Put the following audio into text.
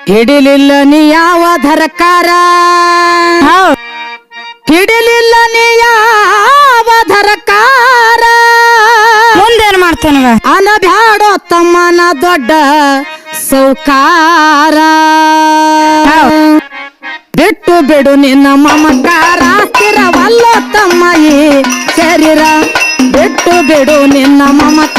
ಹಿಡಿಲಿಲ್ಲ ನೀ ಯಾವ ಧರಕಾರ ಹಿಡಿಲಿಲ್ಲ ನೀ ಯಾವ ಧರಕಾರ ಮುಂದೇನ್ ಮಾಡ್ತೇನವ ಅನ ಬ್ಯಾಡೋ ತಮ್ಮನ ದೊಡ್ಡ ಸೌಕಾರ ಬಿಟ್ಟು ಬಿಡು ನಿನ್ನ ಮಮಕಾರ ಸ್ಥಿರವಲ್ಲೋ ತಮ್ಮ ಈ ಶರೀರ ಬಿಟ್ಟು ಬಿಡು ನಿನ್ನ ಮಮಕಾರ